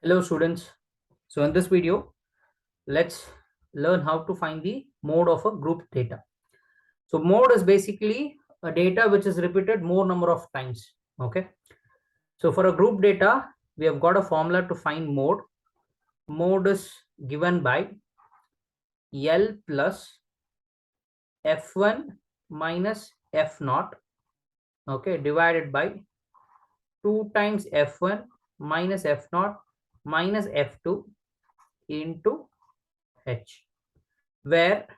Hello students. So in this video, let's learn how to find the mode of a group data. So mode is basically a data which is repeated more number of times. Okay. So for a group data, we have got a formula to find mode. Mode is given by L plus F1 minus F0. Okay. Divided by 2 times F1 minus F0 minus F2 into H, where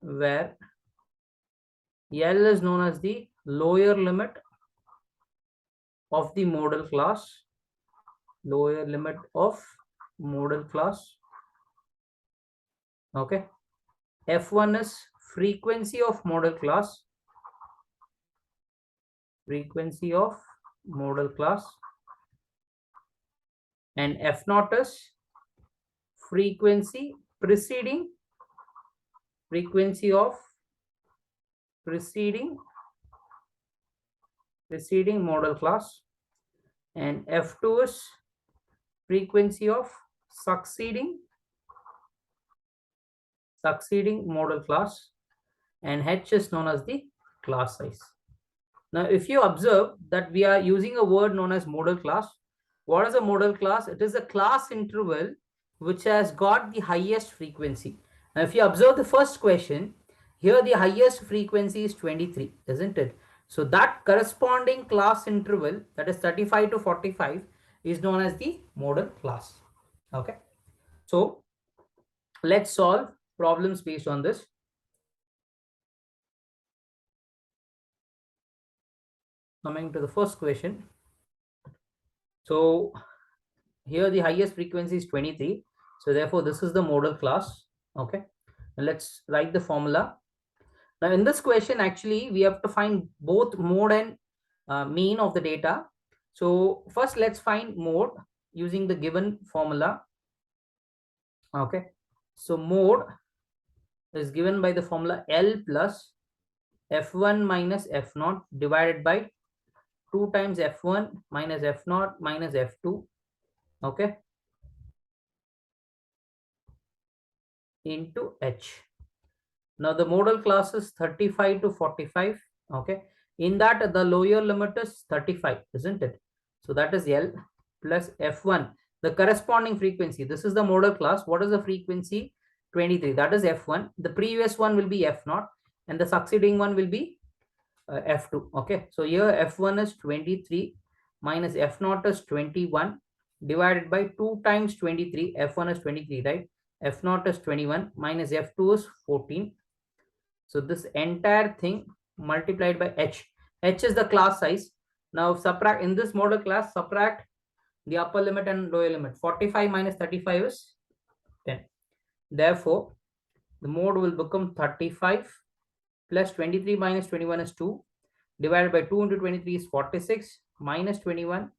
L is known as the lower limit of the model class, okay. F1 is frequency of model class, and F0 is frequency of preceding model class, and F2 is frequency of succeeding model class, and H is known as the class size. Now, if you observe that we are using a word known as model class, what is a model class? It is a class interval which has got the highest frequency. Now, if you observe the first question, here the highest frequency is 23, isn't it? So that corresponding class interval, that is 35 to 45, is known as the model class. Okay. So let's solve problems based on this. Coming to the first question. So here the highest frequency is 23. So therefore this is the model class. Okay. And let's write the formula. Now in this question, actually, we have to find both mode and mean of the data. So first let's find mode using the given formula. Okay. So mode is given by the formula L plus F1 minus F0 divided by 2 times F1 minus F0 minus F2. Okay. Into H. Now the model class is 35 to 45. Okay. In that, the lower limit is 35, isn't it? So that is L plus F1, the corresponding frequency. This is the model class. What is the frequency? 23. That is F1. The previous one will be F0, and the succeeding one will be F2. Okay. So here F1 is 23 minus F0 is 21 divided by 2 times 23. F1 is 23, right? F0 is 21 minus F2 is 14. So this entire thing multiplied by H. H is the class size. Now subtract in this model class, subtract the upper limit and lower limit. 45 minus 35 is 10. Therefore, the mode will become 35 plus 23 minus 21 is 2. Divided by 2 into 23 is 46 minus 21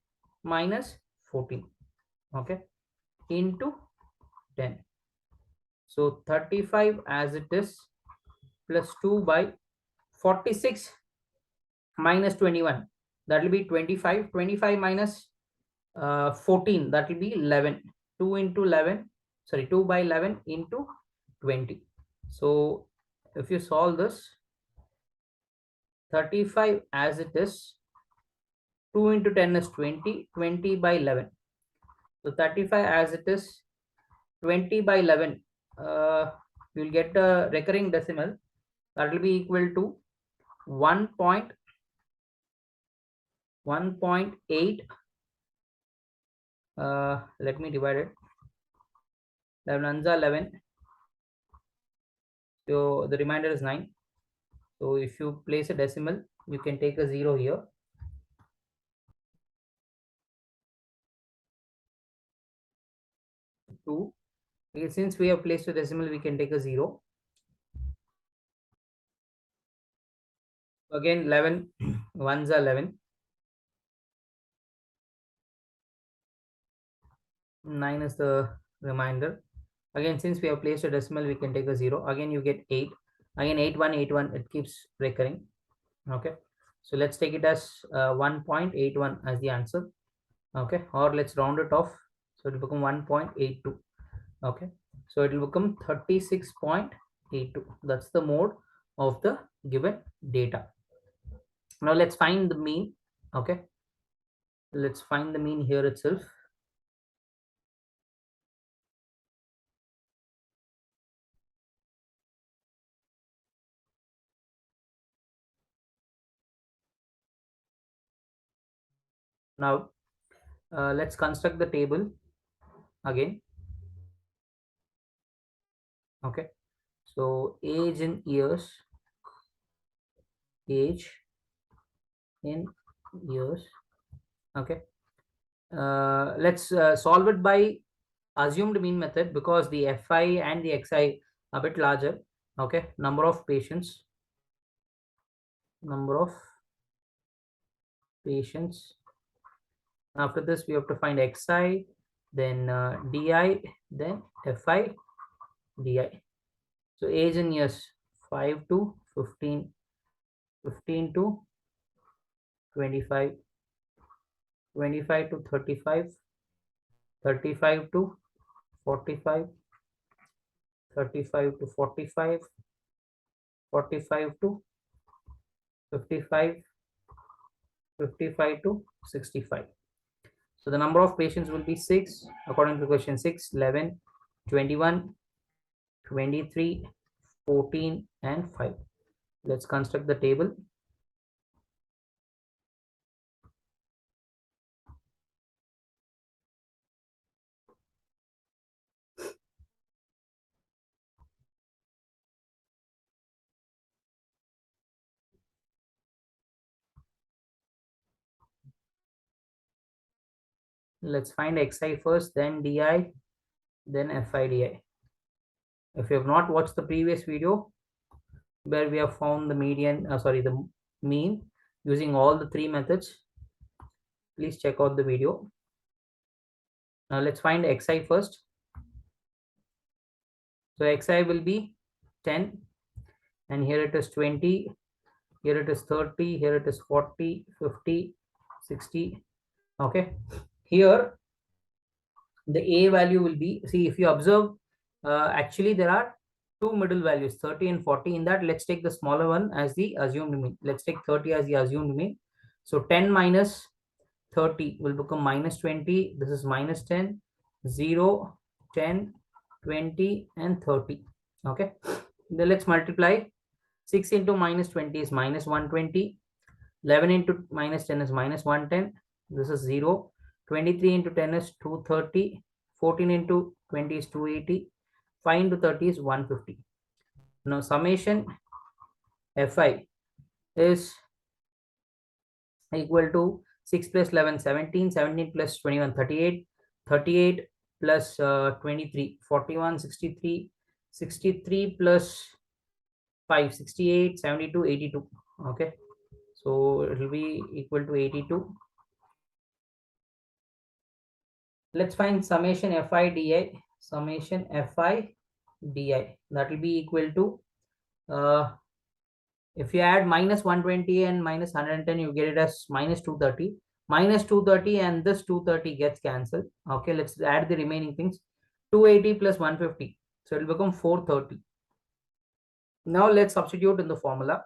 minus 14. Okay. Into 10. So 35 as it is plus 2 by 46 minus 21, that will be 25. 25 minus 14, that will be 11. 2 into 11, sorry, 2 by 11 into 20. So if you solve this, 35 as it is, 2 into 10 is 20, 20 by 11. So 35 as it is, 20 by 11, you will get a recurring decimal, that will be equal to 1.8. Let me divide it. 11 11. So the remainder is 9. So if you place a decimal, you can take a 0 here. Two. Okay, since we have placed a decimal, we can take a 0. Again 11. 1s are 11. 9 is the remainder. Again, since we have placed a decimal, we can take a 0. Again you get 8. Again 8181, it keeps recurring. Okay. So let's take it as 1.81 as the answer. Okay. Or let's round it off. So it will become 1.82. Okay, so it will become 36.82. That's the mode of the given data. Now let's find the mean. Okay, let's find the mean here itself. Now let's construct the table again. Okay, so age in years, age in years. Okay, let's solve it by assumed mean method, because the fi and the xi a bit larger. Okay, number of patients, number of patients. After this we have to find xi, then di, then fi di. So age in years, 5 to 15, 15 to 25, 25 to 35, 35 to 45, 35 to 45, 45 to 55, 55 to 65. So the number of patients will be 6 according to question 6, 11, 21, 23, 14 and 5. Let's construct the table. Let's find xi first, then di, then fi di. If you have not watched the previous video where we have found the median, the mean using all the three methods, please check out the video. Now let's find xi first. So xi will be 10, and here it is 20, here it is 30, here it is 40, 50, 60. Okay, here the a value will be, see if you observe, actually there are two middle values, 30 and 40. In that, let's take the smaller one as the assumed mean. Let's take 30 as the assumed mean. So 10 minus 30 will become minus 20. This is minus 10, 0, 10, 20 and 30. Okay, then let's multiply. 6 into minus 20 is minus 120. 11 into minus 10 is minus 110. This is 0. 23 into 10 is 230. 14 into 20 is 280. 5 into 30 is 150. Now summation fi is equal to 6 plus 11, 17, 17 plus 21, 38, 38 plus 23, 41, 63, 63 plus 5, 68, 72, 82. Okay, so it will be equal to 82. Let's find summation fi di. Summation fi di, that will be equal to, if you add minus 120 and minus 110, you get it as minus 230. Minus 230 and this 230 gets cancelled. Okay, let's add the remaining things. 280 plus 150, so it will become 430. Now let's substitute in the formula.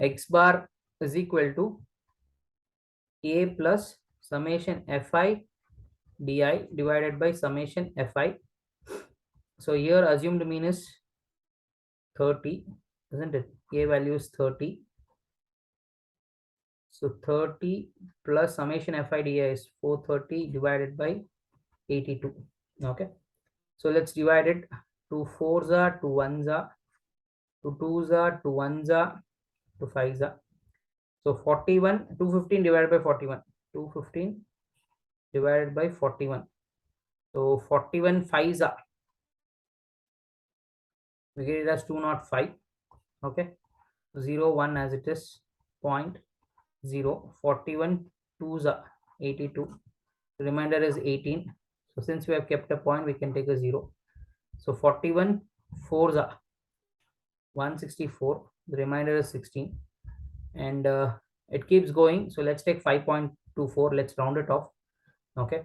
X bar is equal to a plus summation fi di divided by summation fi. So here assumed mean is 30, isn't it? A value is 30. So 30 plus summation fi di is 430 divided by 82. Okay, so let's divide it. 2 4s are, 2 1s are, 2 2s are, 2 1s are, 2 5s are. So 41, 215 divided by 41, 215 divided by 41. So 41 5s are, we get it as 205. Okay, 0 1 as it is, 0.0. 41 2s are 82. The remainder is 18. So since we have kept a point, we can take a 0. So 41 4s are 164. The remainder is 16, and it keeps going. So let's take 5.24. Let's round it off. Okay,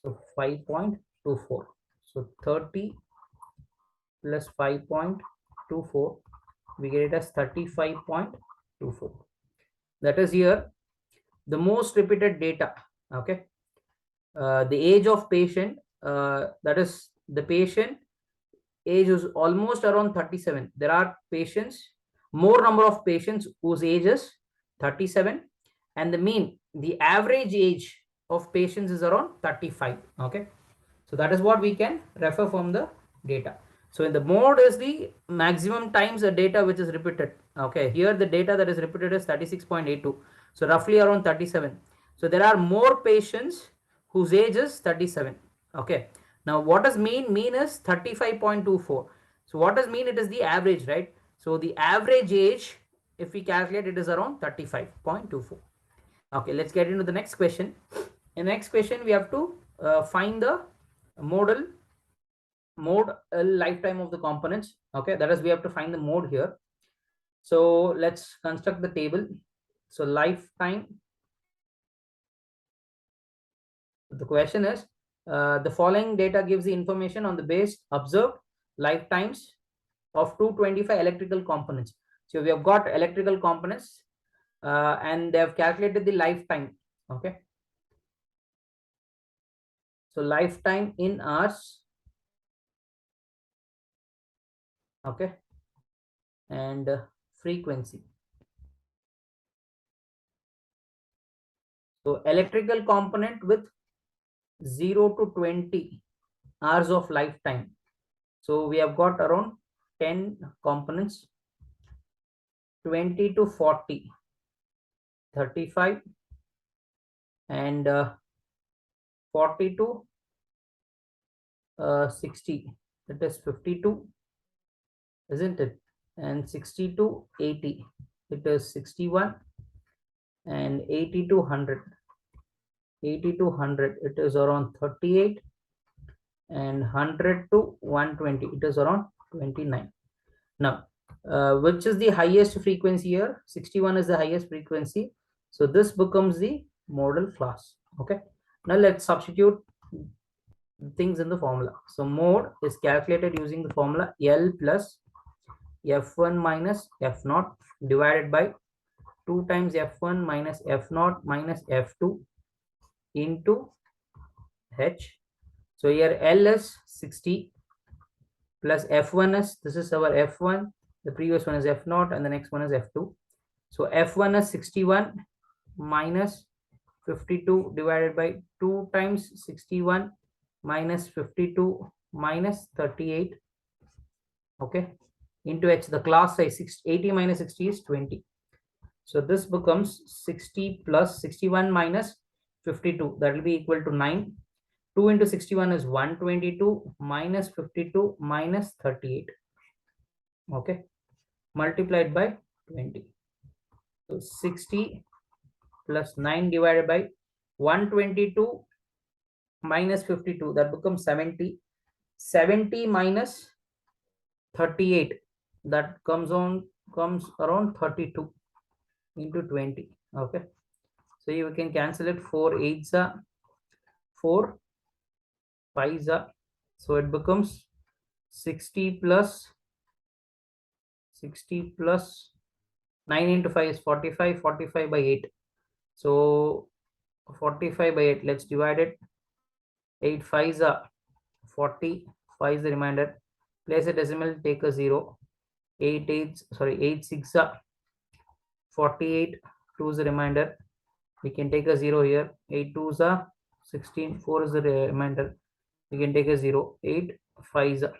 so 5.24. So 30 plus 5.24, we get it as 35.24. That is here the most repeated data. Okay, the age of patient, that is the patient age is almost around 37. There are patients, more number of patients whose age is 37, and the average age of patients is around 35. Okay, so that is what we can refer from the data. So in the mode is the maximum times the data which is repeated. Okay, here the data that is repeated is 36.82, so roughly around 37. So there are more patients whose age is 37. Okay, now what does mean? Mean is 35.24. So what does mean? It is the average, right? So the average age, if we calculate, it is around 35.24. Okay, let's get into the next question. In the next question, we have to find the mode lifetime of the components. Okay, that is, we have to find the mode here. So let's construct the table. So lifetime, the question is, the following data gives the information on the base observed lifetimes of 225 electrical components. So we have got electrical components, and they have calculated the lifetime. Okay, so lifetime in hours. Okay, and frequency. So electrical component with 0 to 20 hours of lifetime. So we have got around 10 components, 20 to 40, 35, and 40 to 60, that is 52, isn't it? And 60 to 80, it is 61, and 80 to 100, 80 to 100, it is around 38, and 100 to 120, it is around 29. Now, which is the highest frequency here? 61 is the highest frequency. So this becomes the modal class. Okay. Now let's substitute things in the formula. So mode is calculated using the formula L plus F1 minus F0 divided by 2 times F1 minus F0 minus F2 into H. So here L is 60 plus F1 is, this is our F1, the previous one is F0, and the next one is F2. So F1 is 61 minus 52 divided by 2 times 61 minus 52 minus 38. Okay, into H, the class size 80 minus 60 is 20. So this becomes 60 plus 61 minus 52, that will be equal to 9. 2 into 61 is 122 minus 52 minus 38. Okay, multiplied by 20. So 60 plus 9 divided by 122 minus 52, that becomes 70. 70 minus 38, that comes around 32 into 20. Okay, so you can cancel it. 4 8s are 4 5s are, so it becomes 60 plus 9 into 5 is 45. 45 by 8, so 45 by 8, let's divide it. 8 5s are 40, 5 is the remainder, place a decimal, take a 0. 8 6 are 48, 2 is the remainder, we can take a 0 here. 8 2s are 16, 4 is the remainder, we can take a 0. 8 5s are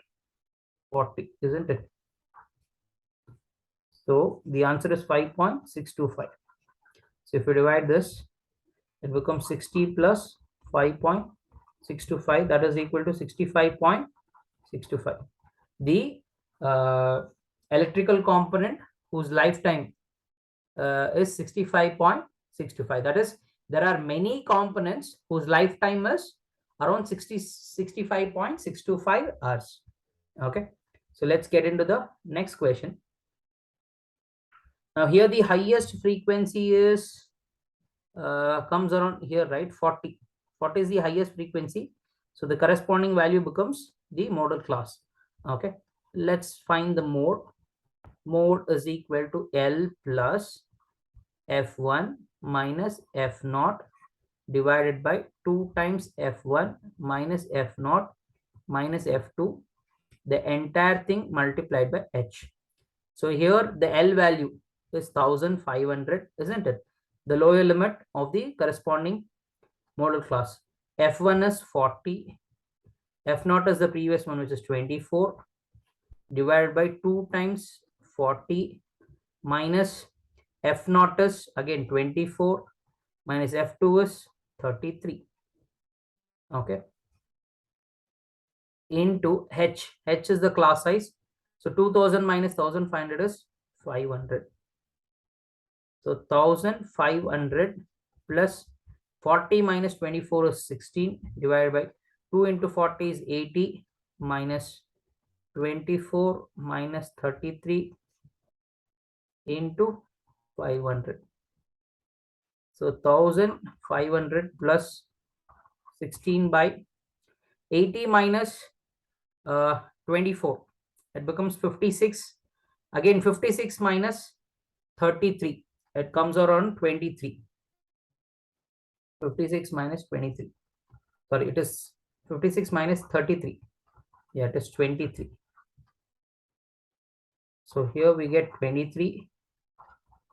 40, isn't it? So the answer is 5.625. So if you divide this, it becomes 60 plus 5.625, that is equal to 65.625. The electrical component whose lifetime is 65.625. That is, there are many components whose lifetime is around 65.625 hours. Okay, so let's get into the next question. Now here the highest frequency is comes around here, right? 40. 40 is the highest frequency. So the corresponding value becomes the modal class. Okay. Let's find the mode. Mode is equal to L plus F1 minus F0 divided by 2 times F1 minus F0 minus F2, the entire thing multiplied by H. So here the L value is 1500, isn't it? The lower limit of the corresponding modal class. F1 is 40. F0 is the previous one, which is 24, divided by 2 times 40 minus F0 is again 24 minus F2 is 33. Okay. Into H. H is the class size. So 2000 minus 1500 is 500. So 1500 plus 40 minus 24 is 16, divided by 2 into 40 is 80, minus 24 minus 33 into 500. So 1500 plus 16 by 80 minus 24. It becomes 56. Again 56 minus 33. It comes around 23. 56 minus 23. Sorry, it is 56 minus 33. Yeah, it is 23. So here we get 23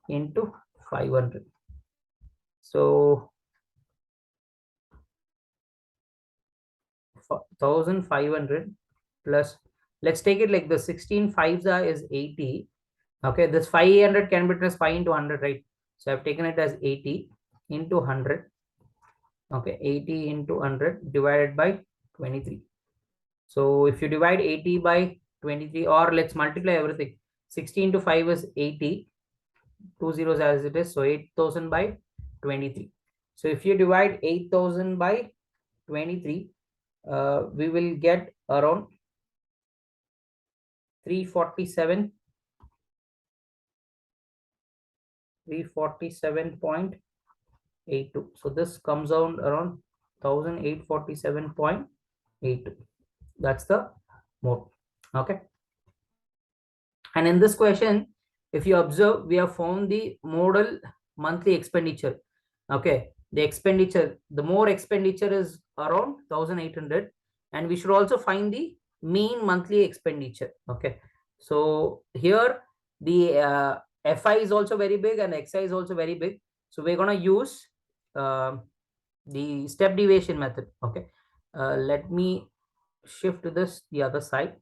into 500. So 1500 plus, let's take it like the 16 fives are is 80. Okay, this 500 can be traced 5 into 100, right? So I've taken it as 80 into 100. Okay, 80 into 100 divided by 23. So if you divide 80 by 23, or let's multiply everything. 16 to 5 is 80, 2 zeros as it is. So 8000 by 23. So if you divide 8000 by 23, we will get around 347, 347.82. So this comes out around 1847.82. That's the mode. Okay. And in this question, if you observe, we have found the modal monthly expenditure. Okay. The expenditure, the more expenditure is around 1800, and we should also find the mean monthly expenditure. Okay. So here the FI is also very big and XI is also very big. So we're going to use the step deviation method. Okay. Let me shift this the other side.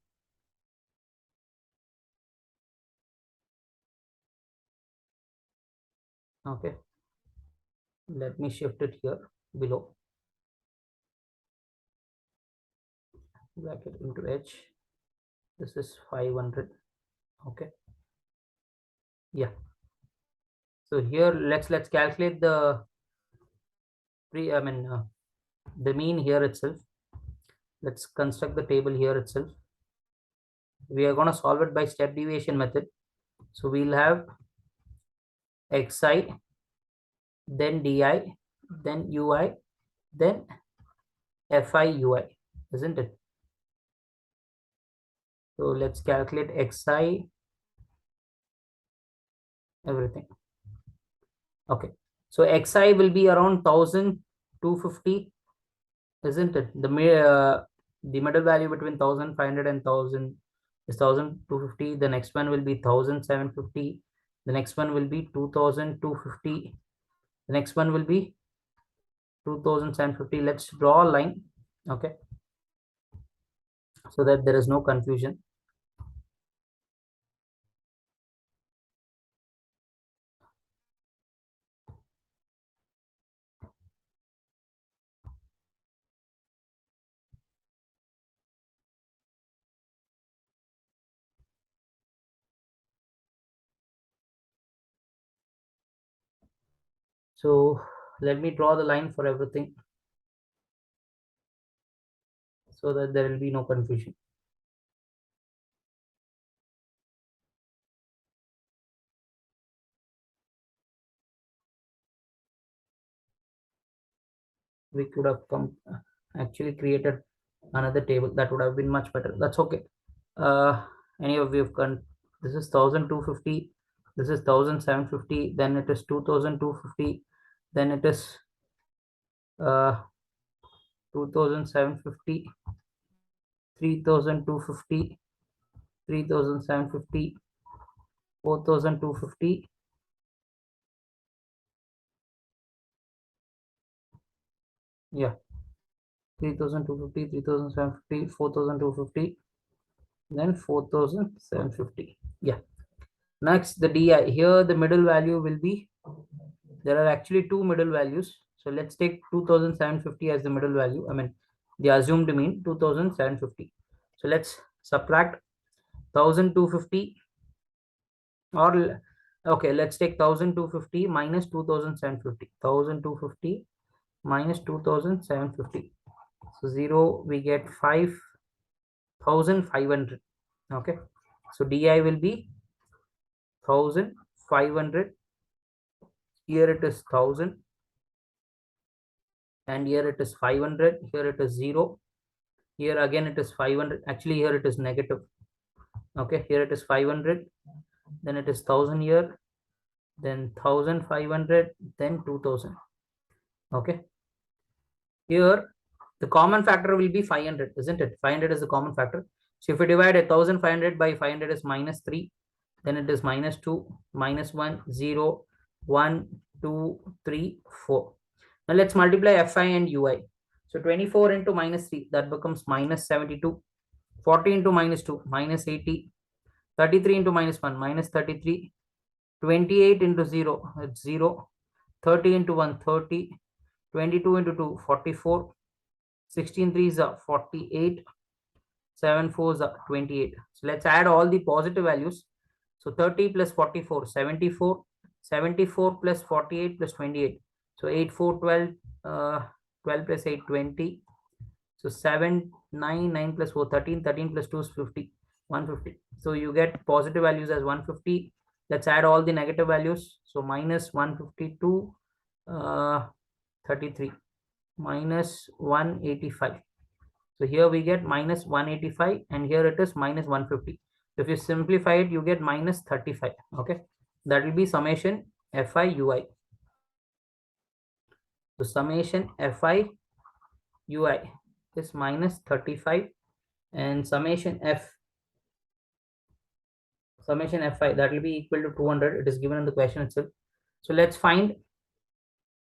Okay. Let me shift it here below. Bracket into H. This is 500. Okay. Yeah. So here let's calculate the the mean here itself. Let's construct the table here itself. We are going to solve it by step deviation method. So we'll have xi, then di, then ui, then fi ui, isn't it? So let's calculate xi, everything. Okay. So xi will be around 1250, isn't it? The middle value between 1500 and 1000 is 1250. The next one will be 1750. The next one will be 2250. The next one will be 2750. Let's draw a line. Okay. So that there is no confusion. So let me draw the line for everything so that there will be no confusion. we could have actually created another table. That would have been much better. That's okay. Anyway, we've done, this is 1250, this is 1750, then it is 2250, then it is 2750, 3250, 3750, 4250. Yeah, 3250, 3750, 4250, then 4750. Yeah. Next, the DI. Here the middle value will be, there are actually two middle values. So let's take 2750 as the middle value. I mean, the assumed mean 2750. So let's subtract 1250, or okay, let's take 1250 minus 2750. 1250 minus 2750. So 0, we get 5500. Okay. So DI will be 1500. Here it is 1000, and here it is 500. Here it is 0. Here again it is 500. Actually, here it is negative. Okay. Here it is 500. Then it is 1000 here. Then 1500. Then 2000. Okay. Here the common factor will be 500, isn't it? 500 is the common factor. So if we divide 1500 by 500 is minus 3. Then it is minus 2, minus 1, 0, 1, 2, 3, 4. Now let's multiply Fi and Ui. So 24 into minus 3, that becomes minus 72. 40 into minus 2, minus 80. 33 into minus 1, minus 33. 28 into 0, it's 0. 30 into 1, 30. 22 into 2, 44. 16 3s are 48. 7 4s are 28. So let's add all the positive values. So 30 plus 44, 74. 74 plus 48 plus 28. So 8 4 12. 12 plus 8 20. So 7 9 9 plus 4 13. 13 plus 2 is 50. 150. So you get positive values as 150. Let's add all the negative values. So minus 152, 33, minus 185. So here we get minus 185, and here it is minus 150. If you simplify it, you get minus 35. Okay, that will be summation Fi Ui. So summation Fi Ui is minus 35, and summation Fi, that will be equal to 200. It is given in the question itself. So let's find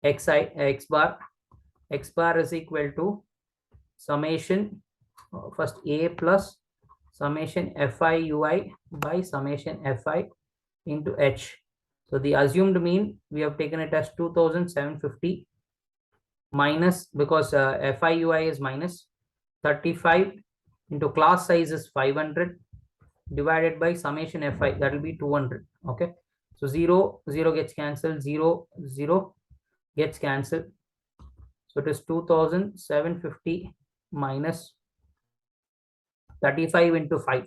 x bar. X bar is equal to summation, first a plus summation Fi Ui by summation Fi into h. So the assumed mean, we have taken it as 2750 minus, because Fi Ui is minus 35 into class size is 500 divided by summation Fi, that will be 200. Okay. So 0 0 gets cancelled, 0 0 gets cancelled. So it is 2750 minus 35 into 5.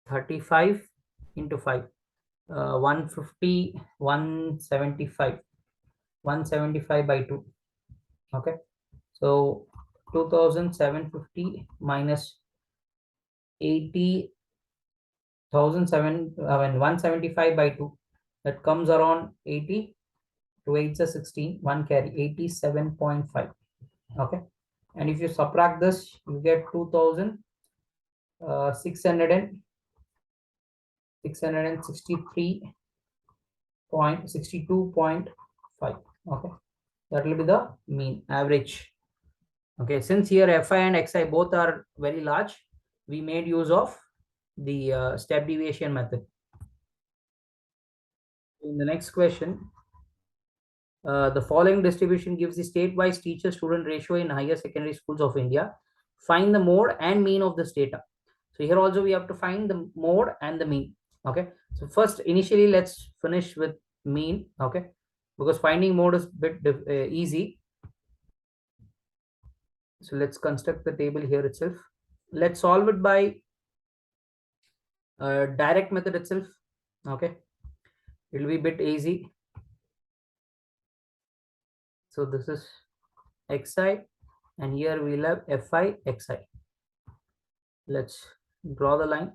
35 into 5. 150, 175. 175 by 2. Okay. So 2750 minus 80,007, 175 by 2. That comes around 80. 2 8s are 16. 1 carry, 87.5. Okay. And if you subtract this, you get 663.62.5. Okay, that will be the mean average. Okay, since here Fi and Xi both are very large, we made use of the step deviation method. In the next question, the following distribution gives the state-wise teacher-student ratio in higher secondary schools of India. Find the mode and mean of this data. So here also we have to find the mode and the mean. Okay, so first initially let's finish with mean. Okay, because finding mode is a bit easy. So let's construct the table here itself. Let's solve it by direct method itself. Okay, it will be a bit easy. So this is xi, and here we'll have fi xi. Let's draw the line.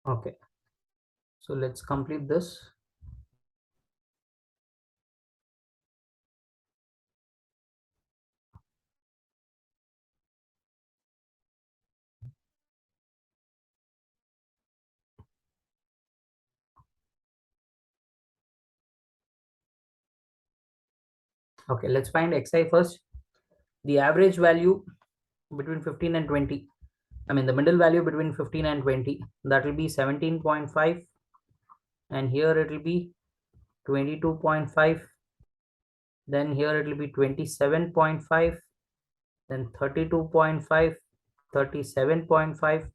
Okay, so let's complete this. Okay, let's find xi first. The average value between 15 and 20, I mean the middle value between 15 and 20, that will be 17.5, and here it will be 22.5, then here it will be 27.5, then 32.5, 37.5,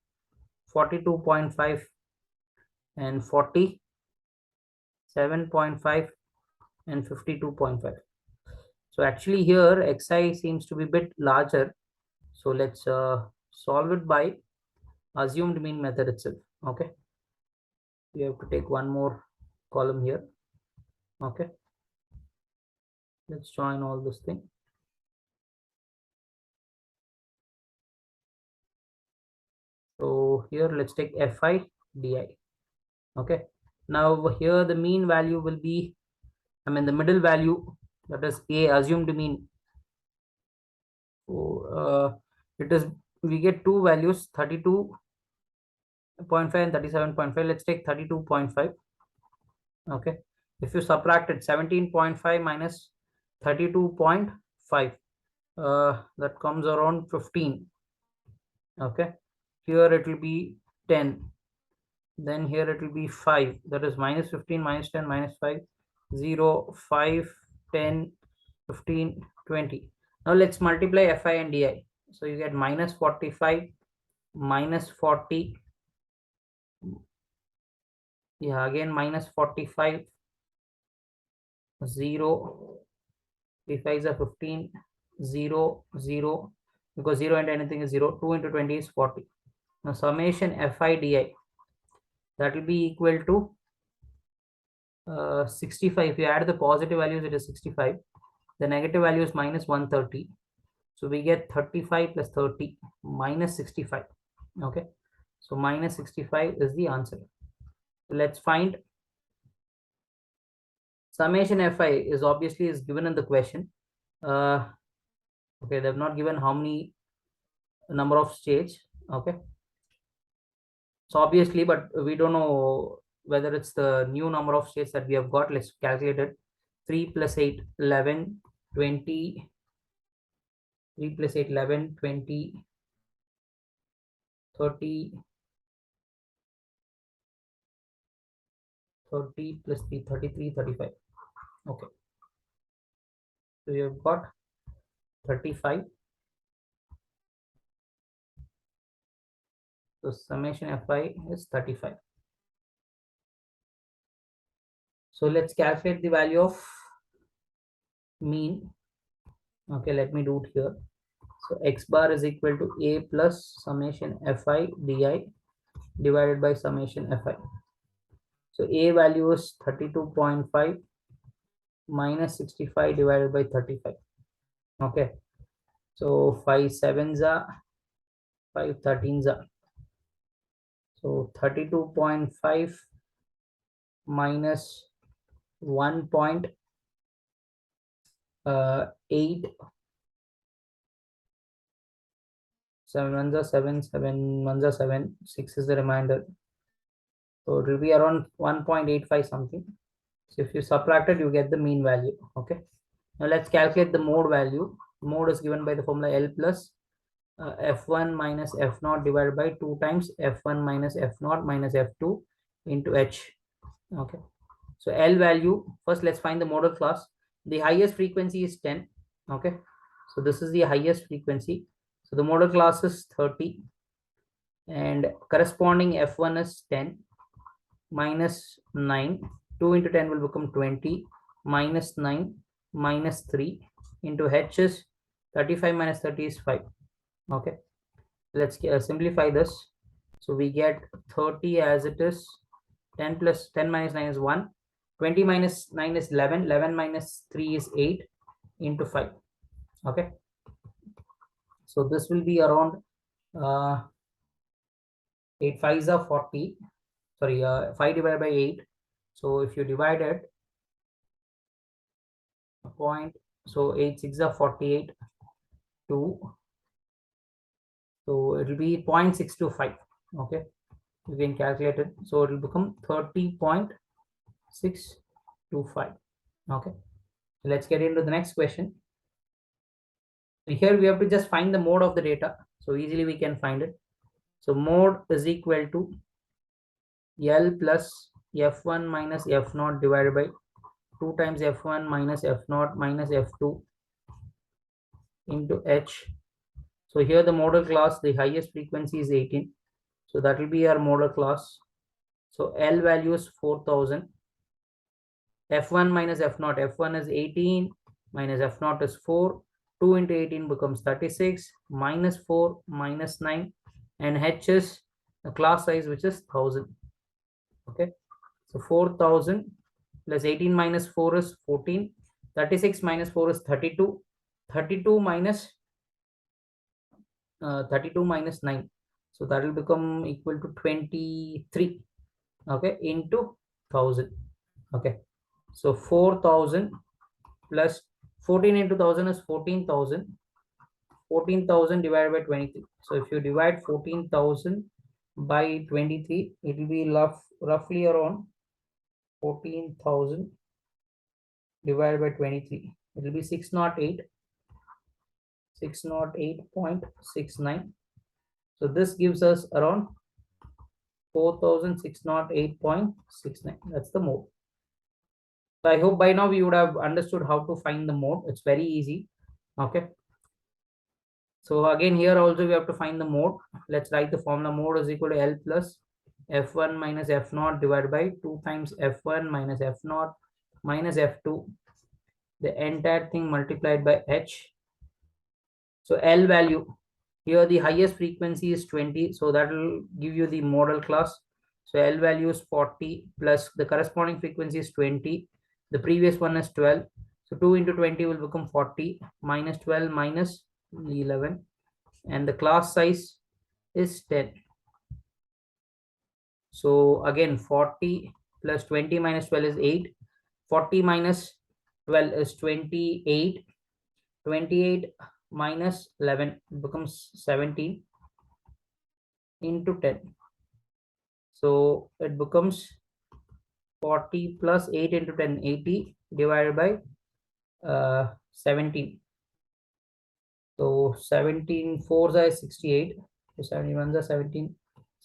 42.5, and 47.5, and 52.5. So actually here xi seems to be a bit larger. So let's solve it by assumed mean method itself. Okay, we have to take one more column here. Okay, let's join all this thing. So here let's take fi di. Okay, now here the mean value will be, I mean the middle value, that is a assumed mean. So it is, we get two values, 32.5 and 37.5. Let's take 32.5. Okay, if you subtract it, 17.5 minus 32.5, that comes around 15. Okay, here it will be 10, then here it will be 5, that is minus 15 minus 10 minus 5, 0, 5, 10, 15, 20. Now let's multiply fi and di. So you get minus 45, minus 40, yeah, again minus 45, 0, 5 is a 15, 0, 0, because 0 and anything is 0, 2 into 20 is 40. Now summation fi di, that will be equal to 65. If you add the positive values, it is 65. The negative value is minus 130. So we get 35 plus 30 minus 65. Okay, so minus 65 is the answer. So let's find summation fi is obviously is given in the question. Okay, they've not given how many number of stages. Okay, so obviously, but we don't know whether it's the new number of states that we have got. Let's calculate it. 3 plus 8, 11, 20, 3 plus 8, 11, 20, 30, 30 plus 3, 33, 35. Okay, so you have got 35. So summation fi is 35. So let's calculate the value of mean. Okay, let me do it here. So x bar is equal to a plus summation fi di divided by summation fi. So a value is 32.5 minus 65 divided by 35. Okay, so 5 sevens are 5 13s are. So 32.5 minus 1.8, 7 ones are 7, 7 ones are 7, 6 is the remainder. So it will be around 1.85 something. So if you subtract it, you get the mean value. Okay, now let's calculate the mode value. Mode is given by the formula L plus f1 minus f0 divided by 2 times f1 minus f0 minus f2 into h. Okay, So L value, first let's find the modal class. The highest frequency is 10. Okay, so this is the highest frequency. So the modal class is 30, and corresponding F1 is 10 minus 9. 2 into 10 will become 20, minus 9 minus 3 into H is 35 minus 30 is 5. Okay, let's simplify this. So we get 30 as it is. 10 plus 10 minus 9 is 1. 20 minus 9 is 11. 11 minus 3 is 8 into 5. Okay, so this will be around 8 5s are 40. Sorry, 5 divided by 8. So if you divide it, point, so 8 6 are 48, 2. So it will be 0.625. Okay, you can calculate it. So it will become 30.625. Okay, so let's get into the next question. Here we have to just find the mode of the data. So easily we can find it. So mode is equal to L plus F1 minus F0 divided by 2 times F1 minus F0 minus F2 into H. So here the modal class, the highest frequency is 18. So that will be our modal class. So L value is 4000. F1 minus F0. F1 is 18 minus F0 is 4. 2 into 18 becomes 36 minus 4 minus 9, and H is the class size, which is 1000. Okay, so 4000 plus 18 minus 4 is 14. 36 minus 4 is 32. 32 minus 9. So that will become equal to 23. Okay, into 1000. Okay, so 4000 plus 14 into 1000 is 14,000. 14,000 divided by 23. So if you divide 14,000 by 23, it will be roughly around 14,000 divided by 23. It will be 608.69. So this gives us around 4,608.69. That's the mode. So I hope by now you would have understood how to find the mode. It's very easy. Okay. So again, here also we have to find the mode. Let's write the formula. Mode is equal to L plus F1 minus F0 divided by 2 times F1 minus F0 minus F2. The entire thing multiplied by H. So L value, here the highest frequency is 20. So that will give you the modal class. So L value is 40 plus the corresponding frequency is 20. The previous one is 12. So 2 into 20 will become 40 minus 12 minus 11, and the class size is 10. So again, 40 plus 20 minus 12 is 8. 40 minus 12 is 28. 28 minus 11 becomes 17 into 10. So it becomes 40 plus 8 into 10, 80 divided by 17. So 17 4s are 68. So 71s are 17.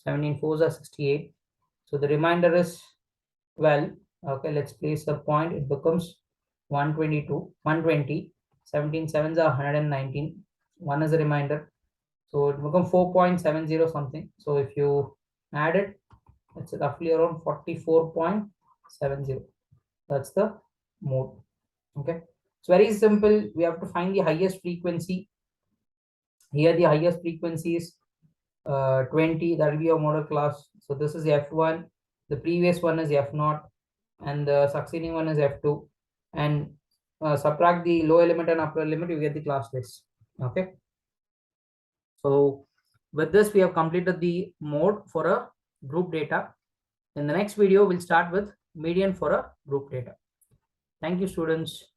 17 4s are 68. So the remainder is 12. Okay, let's place a point. It becomes 122, 120. 17 7s are 119. 1 is a reminder. So it becomes 4.70 something. So if you add it, it's roughly around 44.70. That's the mode. Okay, it's very simple. We have to find the highest frequency. Here the highest frequency is 20. That will be a modal class. So this is F1. The previous one is F0, and the succeeding one is F2. And subtract the low element and upper limit, you get the class list. Okay. So with this, we have completed the mode for a group data. In the next video, we'll start with median for a group data. Thank you, students.